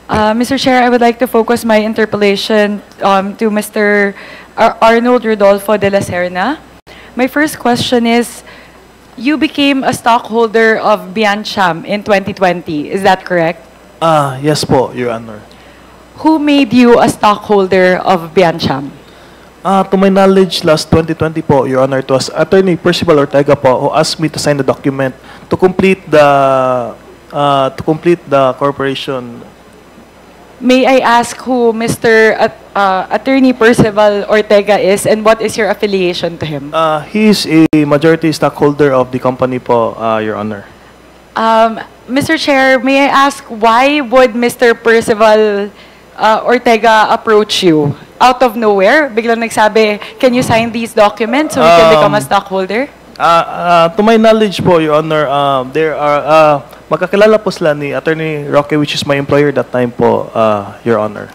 Mr. Chair, I would like to focus my interpellation to Mr. Arnold Rodolfo de la Serna. My first question is, you became a stockholder of Biancham in 2020. Is that correct? Yes po, Your Honor. Who made you a stockholder of Biancham? To my knowledge, last 2020 po, Your Honor, it was Attorney Percival Ortega po who asked me to sign the document to complete the corporation. May I ask who Mr. Attorney Percival Ortega is and what is your affiliation to him? He is a majority stockholder of the company po, Your Honor. Mr. Chair, may I ask why would Mr. Percival Ortega approach you? Out of nowhere, biglang nagsabi, can you sign these documents so we can become a stockholder? To my knowledge po, Your Honor, there are, magkakilala po sila ni Attorney Roque, which is my employer that time po, Your Honor.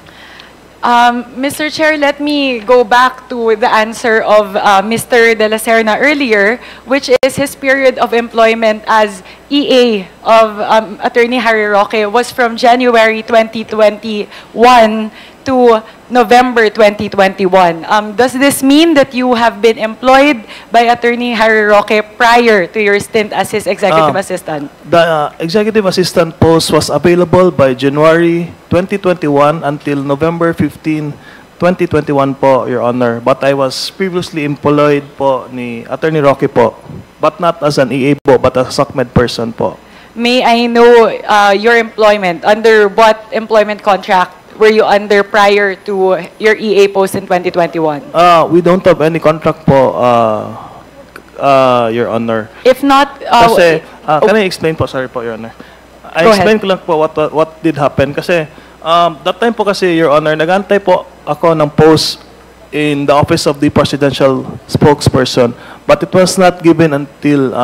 Mr. Chair, let me go back to the answer of Mr. De La Serna earlier, which is his period of employment as EA of Attorney Harry Roque was from January 2021 to November 2021. Does this mean that you have been employed by Attorney Harry Roque prior to your stint as his executive assistant? The executive assistant post was available by January 2021 until November 15, 2021 po, Your Honor. But I was previously employed po ni Attorney Roque po, but not as an EA po, but as a SOCMED person po. May I know your employment? Under what employment contract were you under prior to your EA post in 2021? We don't have any contract po, Your Honor. If not, Kasi, can I explain po? Sorry po, Your Honor. I explain ko lang po what did happen. Kasi, that time po kasi, Your Honor, nagantay po ako ng post in the office of the presidential spokesperson. But it was not given until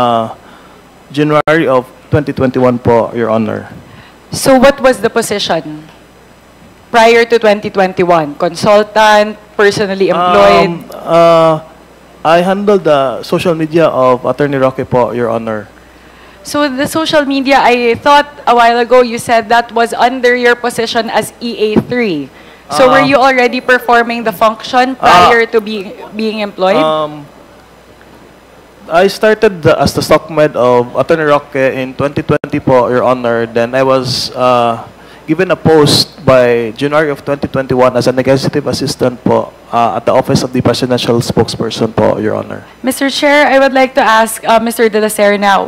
January of 2021 po, Your Honor. So what was the position prior to 2021? Consultant, personally employed? I handled the social media of Attorney Roque po, Your Honor. So the social media, I thought a while ago you said that was under your position as EA3. So were you already performing the function prior to being employed? I started as the SOCMED of Attorney Roque in 2020 po, Your Honor. Then I was given a post by January of 2021 as an executive assistant po at the office of the presidential spokesperson po, Your Honor. Mr. Chair, I would like to ask Mr. De La Serna,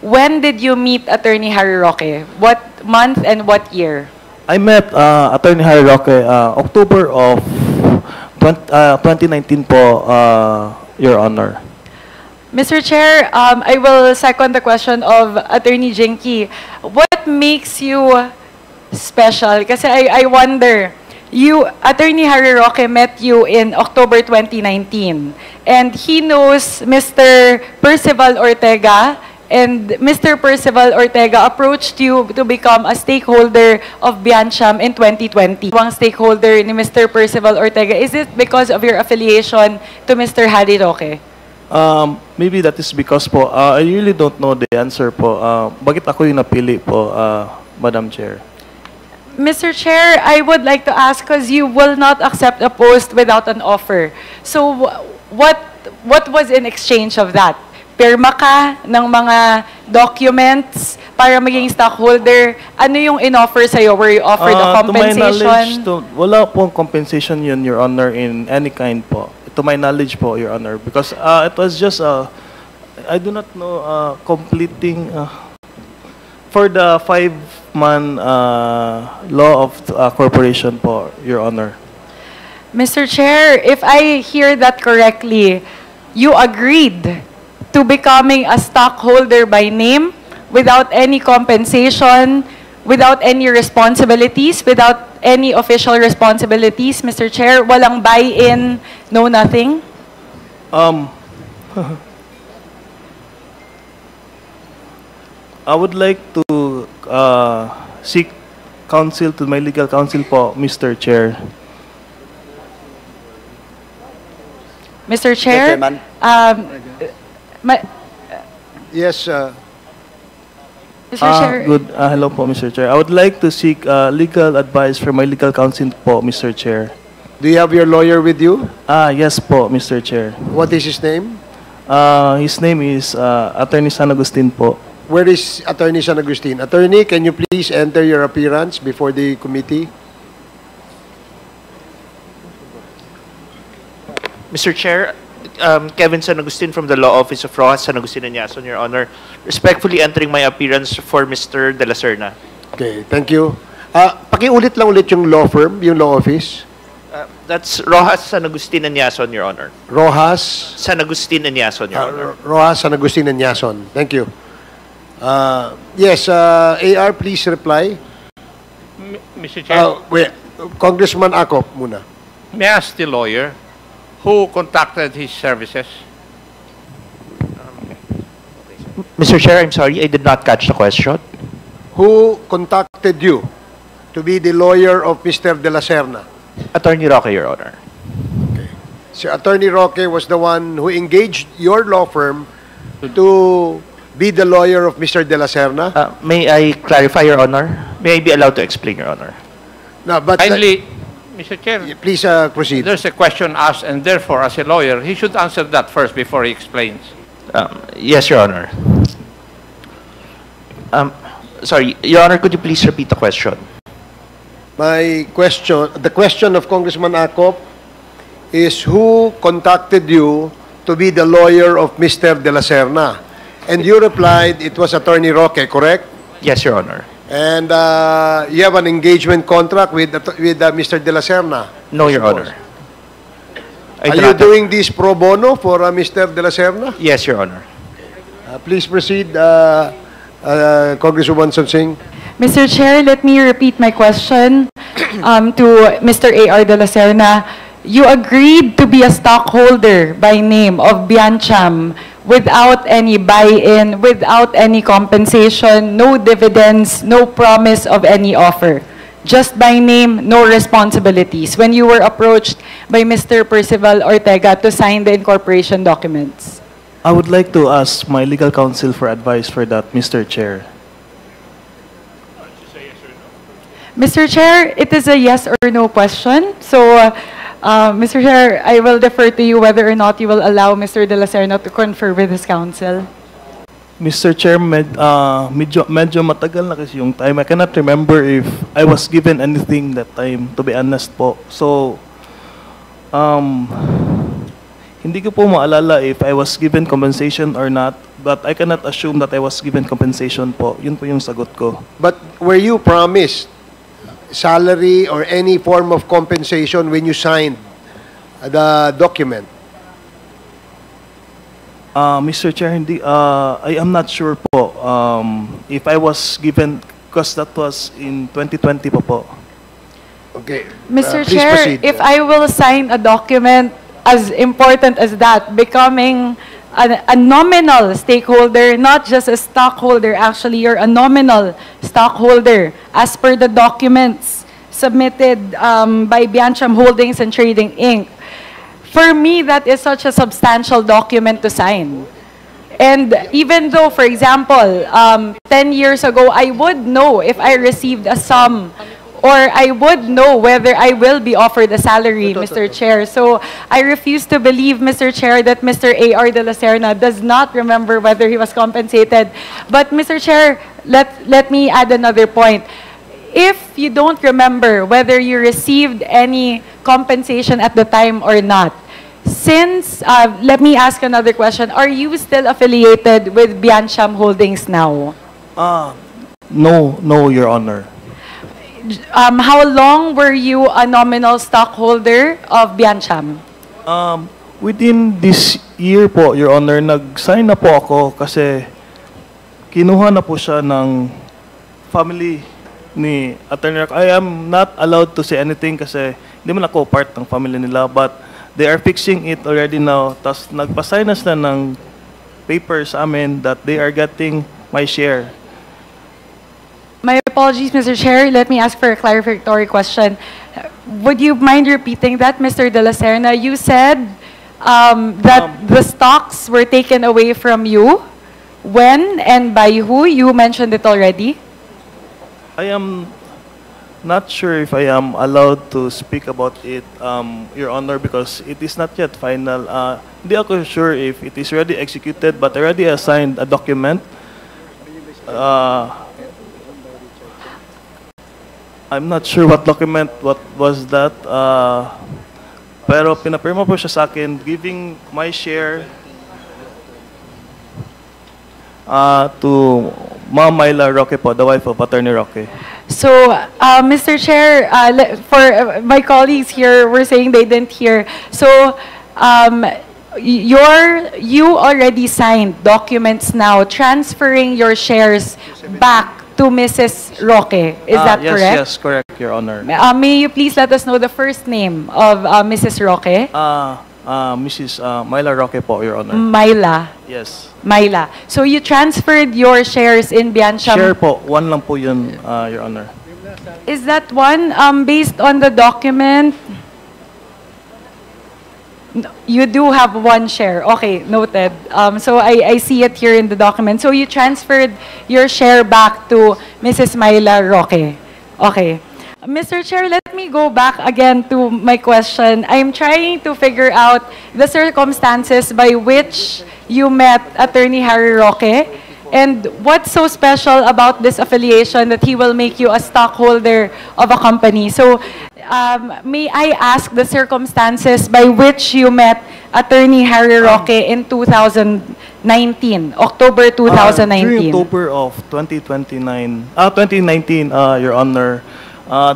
when did you meet Attorney Harry Roque? What month and what year? I met Attorney Harry Roque October of 2019 po, Your Honor. Mr. Chair, I will second the question of Attorney Jinky. What makes you special? Kasi I wonder, Attorney Harry Roque met you in October 2019, and he knows Mr. Percival Ortega, and Mr. Percival Ortega approached you to become a stakeholder of Biancham in 2020. Ang stakeholder ni Mr. Percival Ortega, is it because of your affiliation to Mr. Harry Roque? Maybe that is because po, I really don't know the answer po. Bakit ako yung napili po, Madam Chair? Mr. Chair, I would like to ask because you will not accept a post without an offer. So what was in exchange of that? Pirma ka ng mga documents para maging stockholder. Ano yung in-offer sa'yo? Were you offered a compensation? To my knowledge, wala pong compensation yun, Your Honor, in any kind po. To my knowledge po, Your Honor. Because it was just, I do not know, completing, for the 5-man law of corporation po, Your Honor. Mr. Chair, if I hear that correctly, you agreed to becoming a stockholder by name without any compensation, without any responsibilities, without any official responsibilities, Mr. Chair? Walang buy-in, no nothing? I would like to seek counsel to my legal counsel po, Mr. Chair. Mr. Chair? Yes, Mr. Chair. Hello po, Mr. Chair. I would like to seek legal advice from my legal counsel po, Mr. Chair. Do you have your lawyer with you? Yes po, Mr. Chair. What is his name? His name is Attorney San Agustin po. Where is Attorney San Agustin? Attorney, can you please enter your appearance before the committee? Mr. Chair, Kevin San Agustin from the Law Office of Rojas San Agustin and Yason, Your Honor. Respectfully entering my appearance for Mr. De La Serna. Okay, thank you. Pakiulit lang ulit yung law firm, yung law office. That's Rojas San Agustin and Yason, Your Honor. Rojas. San Agustin and Yason, Your Honor. Rojas San Agustin and Yason. Thank you. Yes, AR, please reply. Mr. Chair, Wait, Congressman Acop muna. may I ask the lawyer who contacted his services? Mr. Chair, I'm sorry, I did not catch the question. Who contacted you to be the lawyer of Mr. De La Serna? Attorney Roque, Your Honor. Si Attorney Roque was the one who engaged your law firm to be the lawyer of Mr. De La Serna? May I clarify, Your Honor? May I be allowed to explain, Your Honor? No, but Kindly, Mr. Chair, please proceed. there's a question asked, and therefore, as a lawyer, he should answer that first before he explains. Yes, Your Honor. Sorry, Your Honor, could you please repeat the question? My question, the question of Congressman Acop is who contacted you to be the lawyer of Mr. De La Serna? And you replied it was Attorney Roque, correct? Yes, Your Honor. And you have an engagement contract with Mr. De La Serna? No, Your Honor. I Are do you not- doing this pro bono for Mr. De La Serna? Yes, Your Honor. Please proceed, Congresswoman Sonsing. Mr. Chair, let me repeat my question to Mr. A.R. De La Serna. You agreed to be a stockholder by name of Biancham without any buy-in, without any compensation, no dividends, no promise of any offer. Just by name, no responsibilities. When you were approached by Mr. Percival Ortega to sign the incorporation documents. I would like to ask my legal counsel for advice for that, Mr. Chair. Mr. Chair, it is a yes or no question. So, Mr. Chair, I will defer to you whether or not you will allow Mr. De La Serna to confer with his counsel. Mr. Chair, medyo matagal na kasi yung time. I cannot remember if I was given anything that time, to be honest po. So, hindi ko po maalala if I was given compensation or not, but I cannot assume that I was given compensation po. Yun po yung sagot ko. But were you promised salary or any form of compensation when you signed the document? Mr. Chair, I am not sure po if I was given, because that was in 2020 po. Okay. Mr. Please Chair, proceed. if I will sign a document as important as that, becoming a nominal stakeholder, not just a stockholder, actually you're a nominal stockholder as per the documents submitted by Biancham Holdings and Trading Inc. For me, that is such a substantial document to sign. And even though, for example, 10 years ago, I would know if I received a sum or I would know whether I will be offered a salary, Mr. Chair. So I refuse to believe, Mr. Chair, that Mr. A.R. De La Serna does not remember whether he was compensated. But, Mr. Chair, let me add another point. If you don't remember whether you received any compensation at the time or not, since, let me ask another question, are you still affiliated with Biancham Holdings now? No, Your Honor. How long were you a nominal stockholder of Biancham? Within this year po, Your Honor, nag-sign na po ako kasi kinuha na po siya ng family ni Attorney Roque. I am not allowed to say anything kasi hindi man ako part ng family nila, but they are fixing it already now. Tapos nagpasign na sila ng paper sa amin that they are getting my share. My apologies, Mr. Chair. Let me ask for a clarificatory question. Would you mind repeating that, Mr. De La Serna? You said that the stocks were taken away from you When and by who? You mentioned it already. I am not sure if I am allowed to speak about it, Your Honor, because it is not yet final. Hindi ako sure if it is already executed, but I already assigned a document. I'm not sure what document, what was that. Pero pinapirma po siya sa akin, giving my share to Ma'am Myla Roque po, the wife of Attorney Roque. So, Mr. Chair, for my colleagues here, were saying they didn't hear. So, you already signed documents now transferring your shares back to Mrs. Roque. Is that yes, correct? Yes, correct, Your Honor. May you please let us know the first name of Mrs. Roque? Mrs. Myla Roque po, Your Honor. Myla. Yes. Myla. So you transferred your shares in Biancham. Share po, one lang po yun, Your Honor. Is that one based on the document? You do have one share. Okay, noted. So I see it here in the document. So you transferred your share back to Mrs. Myla Roque. Okay. Mr. Chair, let me go back again to my question. I'm trying to figure out the circumstances by which you met Attorney Harry Roque and what's so special about this affiliation that he will make you a stockholder of a company. So, may I ask the circumstances by which you met Attorney Harry Roque in 2019, October 2019? During October of 2019, Your Honor,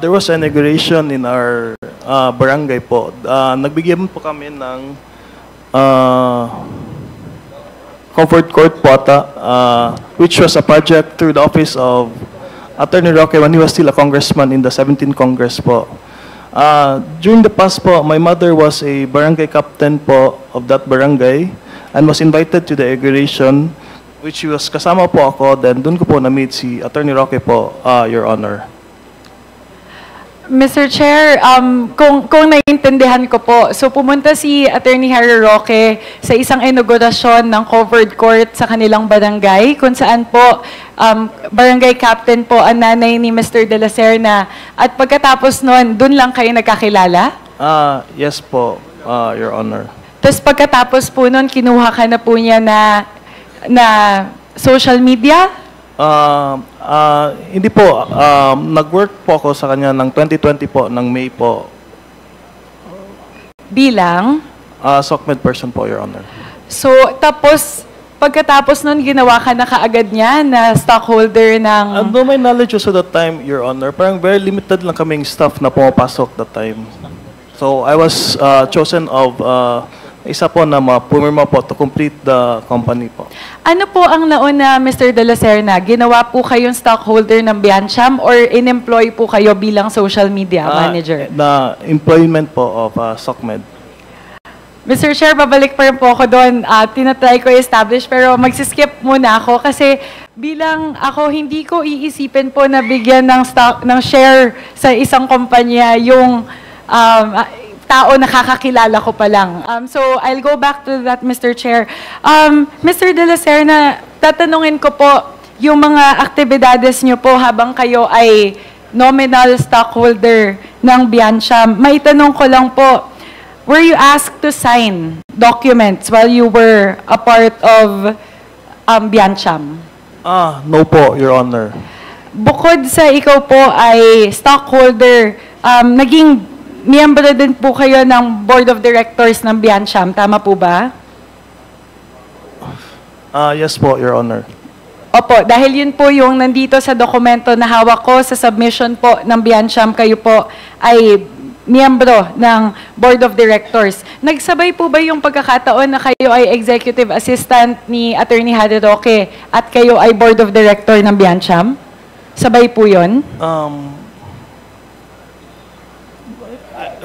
there was an inauguration in our barangay po. Nagbigyan po kami ng Comfort Court po ata, which was a project through the office of Attorney Roque when he was still a congressman in the 17th Congress po. During the past po, my mother was a barangay captain po of that barangay and was invited to the inauguration, which was kasama po ako. Then doon ko po na-meet si Attorney Roque po, Your Honor. Mr. Chair, kung naiintindihan ko po, so pumunta si Attorney Harry Roque sa isang inaugurasyon ng covered court sa kanilang barangay, kung saan po barangay captain po ang nanay ni Mr. De La Serna. At pagkatapos nun, dun lang kayo nagkakilala? Yes po, Your Honor. Tapos pagkatapos po nun, kinuha ka na po niya na social media? Hindi po. Nag-work po ako sa kanya ng 2020 po, ng May po. Bilang? SOCMED person po, Your Honor. So, pagkatapos nun, ginawa ka na kaagad niya na stockholder ng... No, my knowledge also that time, Your Honor, parang very limited lang kaming staff na pumapasok that time. So, I was chosen of... isa po na pumirma po to complete the company po. Ano po ang nauna, Mr. De La Serna? Ginawa po kayong stockholder ng Biancham or in-employ po kayo bilang social media manager? The employment po of SOCMED. Mr. Chair, babalik pa rin po ako doon. Tinatry ko i-establish pero magsiskip muna ako kasi bilang ako, hindi ko iisipin po na bigyan ng share sa isang kumpanya yung tao nakakakilala ko pa lang. So, I'll go back to that, Mr. Chair. Mr. De La Serna, tatanungin ko po yung mga aktibidades nyo po habang kayo ay nominal stockholder ng Biancham. May tanong ko lang po, were you asked to sign documents while you were a part of Biancham? No po, Your Honor. Bukod sa ikaw po ay stockholder, naging miyembro din po kayo ng Board of Directors ng Biancham, tama po ba? Yes po, Your Honor. Opo, dahil yun po yung nandito sa dokumento na hawak ko sa submission po ng Biancham, kayo po ay miyembro ng Board of Directors. Nagsabay po ba yung pagkakataon na kayo ay Executive Assistant ni Attorney Harry Roque at kayo ay Board of Director ng Biancham? Sabay po yun?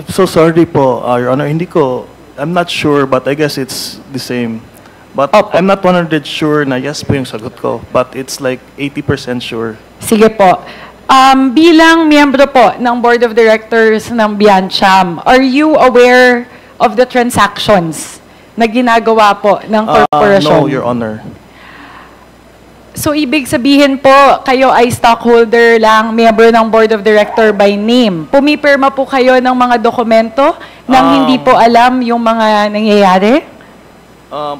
So sorry po, Your Honor. I'm not sure, but I guess it's the same. But I'm not 100% sure na yes po yung sagot ko. But it's like 80% sure. Sige po. Bilang miyembro po ng Board of Directors ng Biancham, are you aware of the transactions na ginagawa po ng corporation? No, Your Honor. So, ibig sabihin po, kayo ay stockholder lang, member ng board of director by name. Pumipirma po kayo ng mga dokumento nang hindi po alam yung mga nangyayari?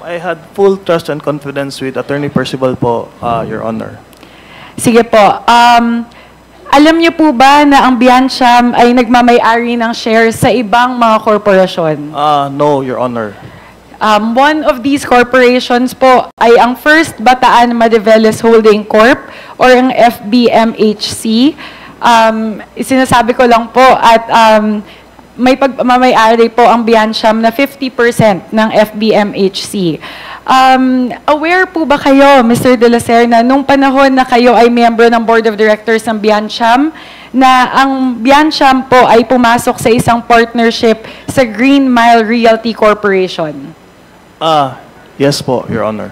I had full trust and confidence with Attorney Percival po, Your Honor. Sige po. Alam niyo po ba na ang Biancham ay nagmamay-ari ng shares sa ibang mga korporasyon? No, Your Honor. One of these corporations po ay ang First Bataan Mariveles Holding Corp or ang FBMHC. Sinasabi ko lang po at may pagmamay-ari po ang Biancham na 50% ng FBMHC. Aware po ba kayo, Mr. De La Serna, nung panahon na kayo ay miyembro ng Board of Directors ng Biancham, na ang Biancham po ay pumasok sa isang partnership sa Green Mile Realty Corporation? Yes po, Your Honor.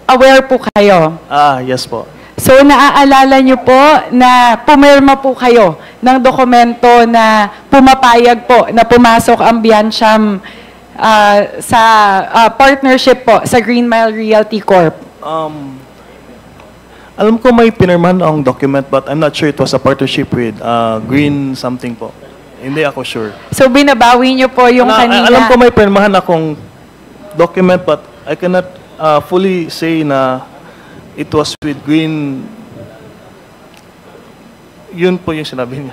Aware po kayo? Yes po. So, naaalala niyo po na pumirma po kayo ng dokumento na pumapayag po na pumasok ang Biancham sa partnership po sa Green Mile Realty Corp? Alam ko may pinirmahan ang document but I'm not sure it was a partnership with Green something po. Hindi ako sure. So, binabawi niyo po yung kanina? Alam ko may pinirmahan akong document but I cannot fully say na it was with Green. Yun po yung sinabi niyo.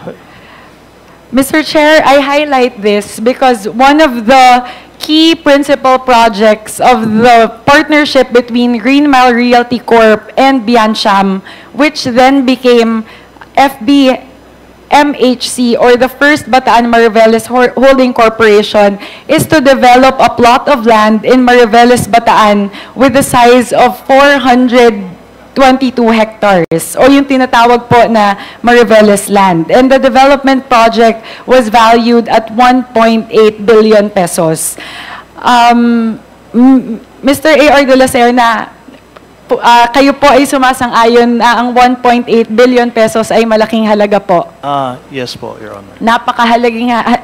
Mr. Chair, I highlight this because one of the key principal projects of the partnership between Green Mile Realty Corp and Biancham, which then became FBMHC or the First Bataan Mariveles Holding Corporation, is to develop a plot of land in Mariveles, Bataan with the size of 422 hectares o yung tinatawag po na Mariveles land. And the development project was valued at 1.8 billion pesos. Mr. A.R. De La Serna, kayo po ay sumasang-ayon na ang 1.8 billion pesos ay malaking halaga po. Yes po, Your Honor.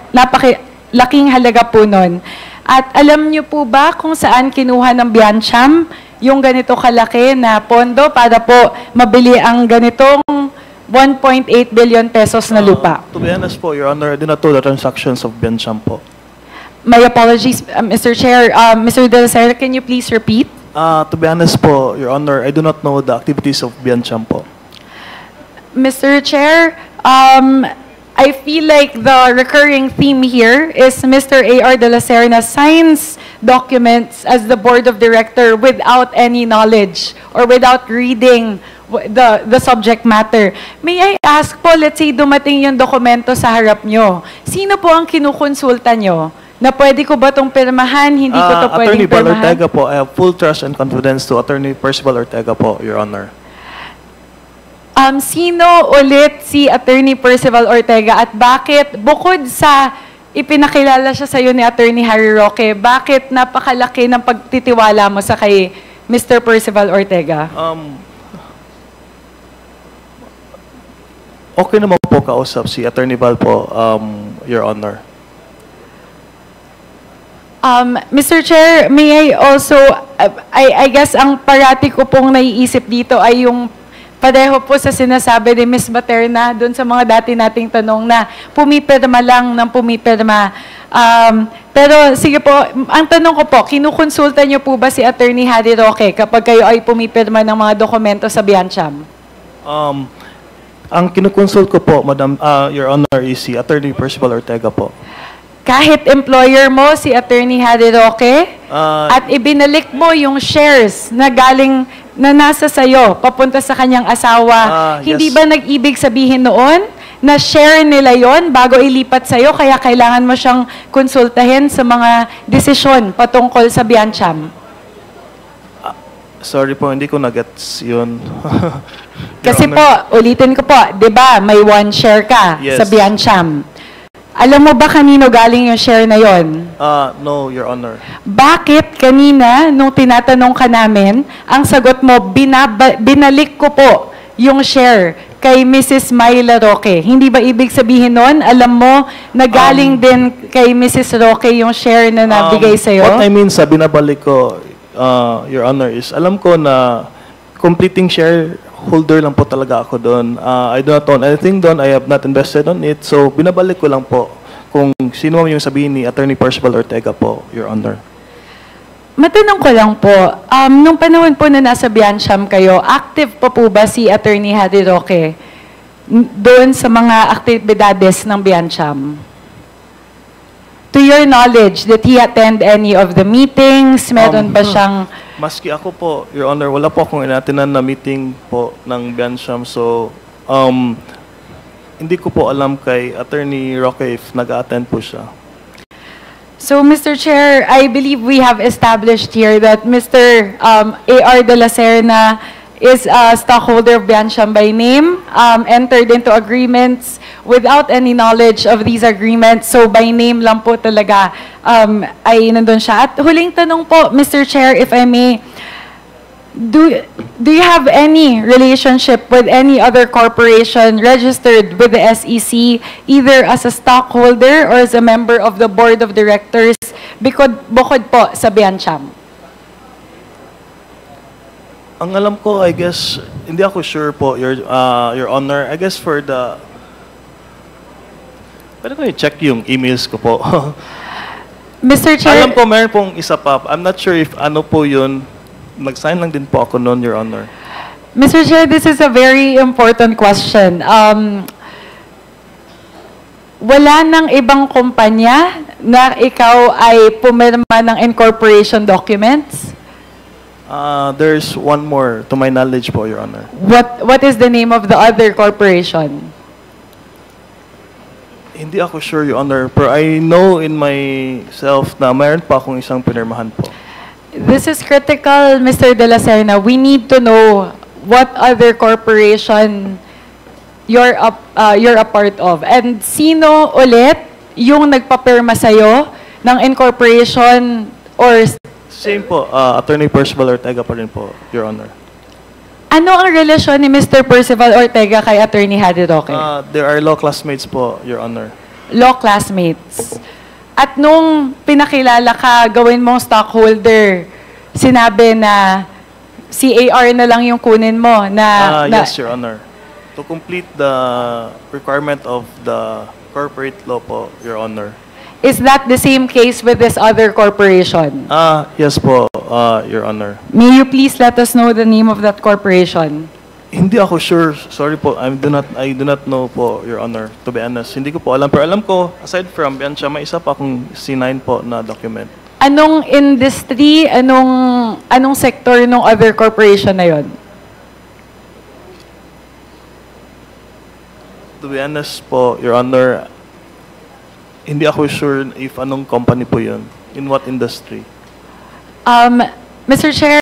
Napakalaking halaga po nun. At alam niyo po ba kung saan kinuha ng Biancham yung ganito kalaki na pondo para po mabili ang ganitong 1.8 billion pesos na lupa? To be honest po, Your Honor, I do not know the transactions of Biancham po. My apologies, Mr. Chair. Mr. De La Serna, can you please repeat? To be honest po, Your Honor, I do not know the activities of Biancham po. Mr. Chair, I feel like the recurring theme here is Mr. A.R. De La Serna signs documents as the board of director without any knowledge or without reading the subject matter. May I ask po, let's say dumating yung dokumento sa harap nyo, sino po ang kinukonsulta nyo? Na pwede ko ba itong pirmahan, hindi ko ito pwedeng Attorney Bal pirmahan? Ortega po, I have full trust and confidence to Attorney Percival Ortega po, Your Honor. Sino ulit si Attorney Percival Ortega at bakit, bukod sa ipinakilala siya sa iyo ni Attorney Harry Roque, bakit napakalaki ng pagtitiwala mo sa kay Mr. Percival Ortega? Okay naman po kausap si Attorney Bal po, Your Honor. Mr. Chair, may I also, I guess ang parati ko pong naiisip dito ay yung pareho po sa sinasabi ni Ms. Materna doon sa mga dati nating tanong na pumipirma lang ng pumipirma. Pero sige po, ang tanong ko po, kinukonsulta niyo po ba si Attorney Harry Roque kapag kayo ay pumipirma ng mga dokumento sa Biancham? Ang kinukonsult ko po, Madam, Your Honor, is si Attorney Percival Ortega po. Kahit employer mo, si Attorney Harry Roque, at ibinalik mo yung shares na galing na nasa sayo, papunta sa kanyang asawa, hindi yes. ba nag-ibig sabihin noon na share nila yon bago ilipat sa'yo, kaya kailangan mo siyang konsultahin sa mga desisyon patungkol sa Biancham? Sorry po, hindi ko na-gets yun. Kasi po, ulitin ko po, di ba, may one share ka Yes. sa Biancham. Alam mo ba kanino galing yung share na yon? No, Your Honor. Bakit kanina, nung tinatanong ka namin, ang sagot mo, binalik ko po yung share kay Mrs. Myla Roque. Hindi ba ibig sabihin nun, alam mo, na galing din kay Mrs. Roque yung share na nabigay sa'yo? What I mean sa binabalik ko, Your Honor, is alam ko na completing shareholder lang po talaga ako doon. I do not own anything doon. I have not invested on it. So, binabalik ko lang po kung sino yung sabihin ni Attorney Percival Ortega po, Your Honor. Matanong ko lang po, nung panahon po na nasa Biancham kayo, active pa po ba si Attorney Harry Roque doon sa mga aktibidades ng Biancham? To your knowledge, did he attend any of the meetings? Meron ba siyang... Maski ako po, Your Honor, wala po akong inatinan na meeting po ng Biancham. So, hindi ko po alam kay Attorney Roque if nag-attend po siya. So, Mr. Chair, I believe we have established here that Mr. A.R. De La Serna is a stockholder of Biancham by name, entered into agreements without any knowledge of these agreements. So, by name lang po talaga ay nandun siya. At huling tanong po, Mr. Chair, if I may, do you have any relationship with any other corporation registered with the SEC, either as a stockholder or as a member of the board of directors, bukod po sa Biancham? Ang alam ko, I guess, hindi ako sure po, Your Honor. I guess for the... Pwede ko i-check yung emails ko po. Mr. Chair, Alam ko, meron pong isa pa. I'm not sure if ano po yun. Nag-sign lang din po ako noon, Your Honor. Mr. Chair, this is a very important question. Wala nang ibang kumpanya na ikaw ay pumirma ng incorporation documents? There's one more, to my knowledge po, Your Honor. What is the name of the other corporation? Hindi ako sure, Your Honor. Pero I know in myself na mayroon pa akong isang pinirmahan po. This is critical, Mr. De La Serna. We need to know what other corporation you're a part of. And sino ulit yung nagpapirma sa'yo ng incorporation or... Same po, Attorney Percival Ortega pa rin po, Your Honor. Ano ang relasyon ni Mr. Percival Ortega kay Attorney Harry Roque? There are law classmates po, Your Honor. Law classmates. At nung pinakilala ka, gawin mong stockholder, sinabi na si AR na lang yung kunin mo na... Yes, Your Honor. To complete the requirement of the corporate law po, Your Honor. Is that the same case with this other corporation? Yes po, Your Honor. May you please let us know the name of that corporation? Hindi ako sure. Sorry po. I do not know po, Your Honor. To be honest, hindi ko po alam. Pero alam ko, aside from Biancham, may isa pa akong C9 po na document. Anong industry, anong sector ng other corporation na yon? To be honest po, Your Honor, hindi ako sure if anong company po yun. In what industry. Mr. Chair,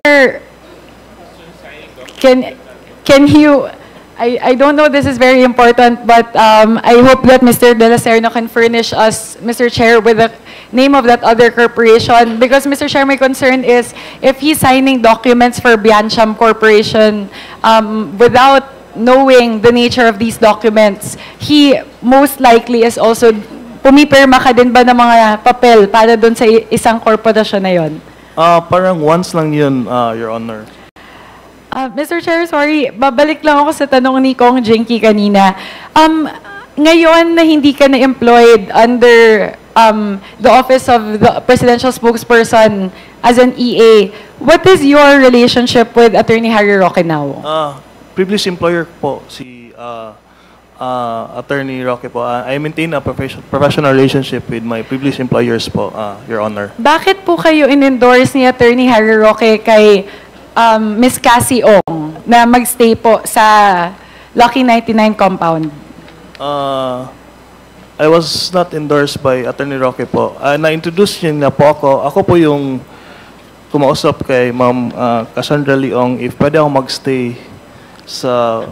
can you, I don't know this is very important, but I hope that Mr. De La Serna can furnish us, Mr. Chair, with the name of that other corporation. Because, Mr. Chair, my concern is if he's signing documents for Biancham Corporation without knowing the nature of these documents, he most likely is also, pumipirma ka din ba ng mga papel para doon sa isang korporasyon na yon? Parang once lang yun, Your Honor. Mr. Chair, sorry, babalik lang ako sa tanong ni Kong Jinky kanina. Ngayon na hindi ka na-employed under the office of the presidential spokesperson as an EA, what is your relationship with Attorney Harry Roque now? Previous employer po, si Attorney Roque po. I maintain a professional relationship with my previous employers po, Your Honor. Bakit po kayo in-endorse ni Attorney Harry Roque kay Ms. Cassie Ong na magstay po sa Lucky 99 compound? I was not endorsed by Attorney Roque po. Na-introduce niya po ako. Ako po yung kumausap kay Ma'am Cassandra Leong if pwede ako magstay sa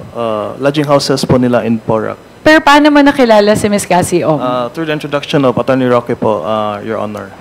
lodging houses po nila in Porac. Pero paano mo nakilala si Ms. Cassie Ong? Through the introduction of Attorney Roque po, Your Honor.